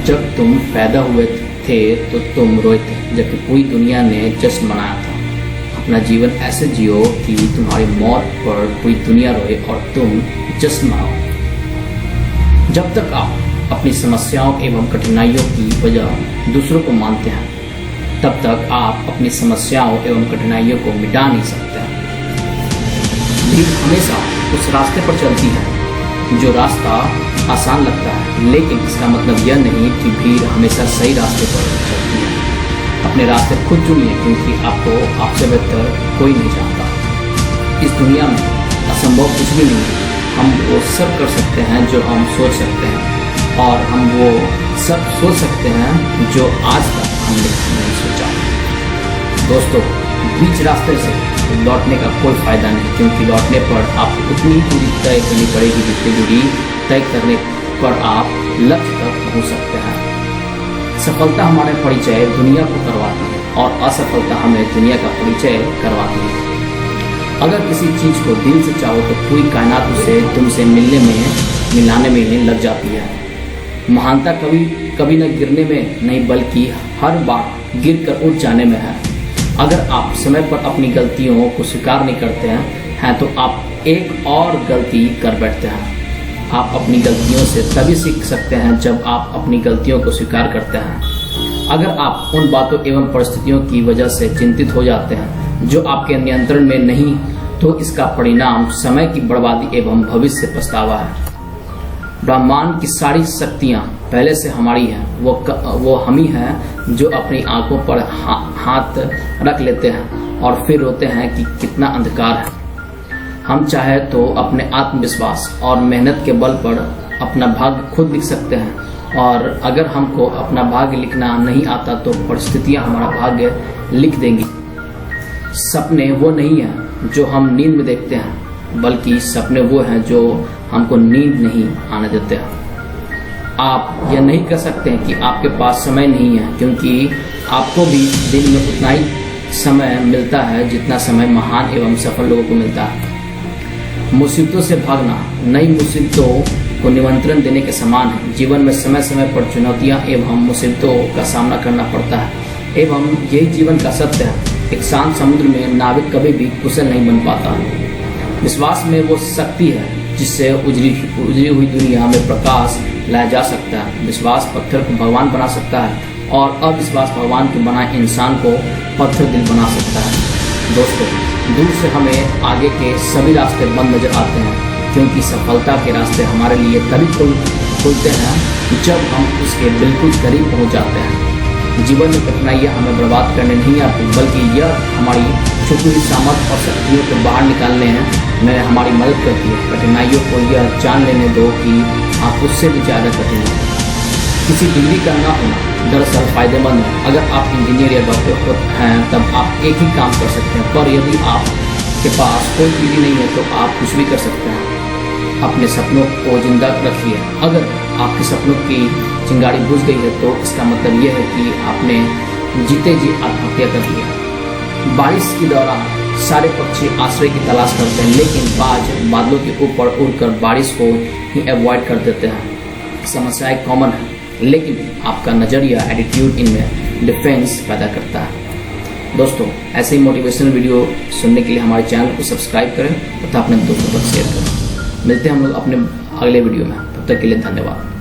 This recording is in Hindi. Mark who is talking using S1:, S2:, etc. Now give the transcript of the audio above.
S1: जब तुम पैदा हुए थे तो तुम रोए थे, जबकि पूरी दुनिया ने जश्न मनाया था। अपना जीवन ऐसे जियो कि तुम्हारी मौत पर पूरी दुनिया रोए और तुम जश्न मनाओ। जब तक आप अपनी समस्याओं एवं कठिनाइयों की वजह दूसरों को मानते हैं, तब तक आप अपनी समस्याओं एवं कठिनाइयों को मिटा नहीं सकते। भीड़ हमेशा उस रास्ते पर चलती है जो रास्ता आसान लगता है, लेकिन इसका मतलब यह नहीं कि भीड़ हमेशा सही रास्ते पर चलती है। अपने रास्ते खुद चुनिए, क्योंकि आपसे बेहतर कोई नहीं जानता। इस दुनिया में असंभव कुछ भी नहीं है। हम वो सब कर सकते हैं जो हम सोच सकते हैं, और हम वो सब सोच सकते हैं जो आज तक हमने नहीं सोचा। दोस्तों, बीच रास्ते से लौटने का कोई फ़ायदा नहीं, क्योंकि लौटने पर आपको उतनी दूरी तय करनी पड़ेगी जितनी दूरी तय करने पर आप लक्ष्य तक पहुंच सकते हैं। सफलता हमारे परिचय दुनिया को करवाती है और असफलता हमें दुनिया का परिचय करवाती है। अगर किसी चीज़ को दिल से चाहो तो पूरी कायनात उसे तुमसे मिलाने में लग जाती है। महानता कभी न गिरने में नहीं, बल्कि हर बार गिर कर उठ जाने में है। अगर आप समय पर अपनी गलतियों को स्वीकार नहीं करते हैं तो आप एक और गलती कर बैठते हैं। आप अपनी गलतियों से तभी सीख सकते हैं जब आप अपनी गलतियों को स्वीकार करते हैं। अगर आप उन बातों एवं परिस्थितियों की वजह से चिंतित हो जाते हैं जो आपके नियंत्रण में नहीं, तो इसका परिणाम समय की बर्बादी एवं भविष्य से पछतावा है। ब्रह्मांड की सारी शक्तियाँ पहले से हमारी हैं। वो हम ही हैं जो अपनी आंखों पर हाथ रख लेते हैं और फिर रोते हैं कि कितना अंधकार है। हम चाहे तो अपने आत्मविश्वास और मेहनत के बल पर अपना भाग्य खुद लिख सकते हैं, और अगर हमको अपना भाग्य लिखना नहीं आता तो परिस्थितियाँ हमारा भाग्य लिख देंगी। सपने वो नहीं हैं जो हम नींद में देखते हैं, बल्कि सपने वो हैं जो हमको नींद नहीं आने देते हैं। आप यह नहीं कह सकते हैं कि आपके पास समय नहीं है, क्योंकि आपको भी दिन में उतना ही समय मिलता है जितना समय महान एवं सफल लोगों को मिलता है। मुसीबतों से भागना नई मुसीबतों को निमंत्रण देने के समान है। जीवन में समय समय पर चुनौतियां एवं मुसीबतों का सामना करना पड़ता है, एवं यही जीवन का सत्य है। एक शांत समुद्र में नाविक कभी भी कुशल नहीं बन पाता। विश्वास में वो शक्ति है जिससे उजरी हुई दुनिया में प्रकाश लाया जा सकता है। विश्वास पत्थर को भगवान बना सकता है, और अविश्वास भगवान के बनाए इंसान को पत्थर दिल बना सकता है। दोस्तों, दूर से हमें आगे के सभी रास्ते बंद नजर आते हैं, क्योंकि सफलता के रास्ते हमारे लिए तभी खुलते हैं जब हम उसके बिल्कुल करीब पहुंच जाते हैं। जीवन में कठिनाइयाँ हमें बर्बाद करने नहीं आती, बल्कि यह हमारी छुपी हुई सामर्थ्य और शक्तियों को बाहर निकालने में हमारी मदद करती है। कठिनाइयों को यह जान लेने दो कि आप उससे भी ज़्यादा कठिन हैं। किसी डिग्री का ना होना दरअसल फायदेमंद है। अगर आप इंजीनियर या डॉक्टर हैं तब आप एक ही काम कर सकते हैं, पर यदि आपके पास कोई डिग्री नहीं है तो आप कुछ भी कर सकते हैं। अपने सपनों को जिंदा रखिए। अगर आपके सपनों की चिंगारी बुझ गई है तो इसका मतलब यह है कि आपने जीते जी आत्महत्या कर लिया। बारिश के दौरान सारे पक्षी आश्रय की तलाश करते हैं, लेकिन बादलों के ऊपर उड़कर बारिश को ही अवॉइड कर देते हैं। समस्याएं कॉमन है, लेकिन आपका नज़रिया एटीट्यूड इनमें डिफरेंस पैदा करता है। दोस्तों, ऐसे ही मोटिवेशनल वीडियो सुनने के लिए हमारे चैनल को सब्सक्राइब करें तथा अपने दोस्तों तक शेयर करें। मिलते हैं हम लोग अपने अगले वीडियो में। तब तक के लिए धन्यवाद।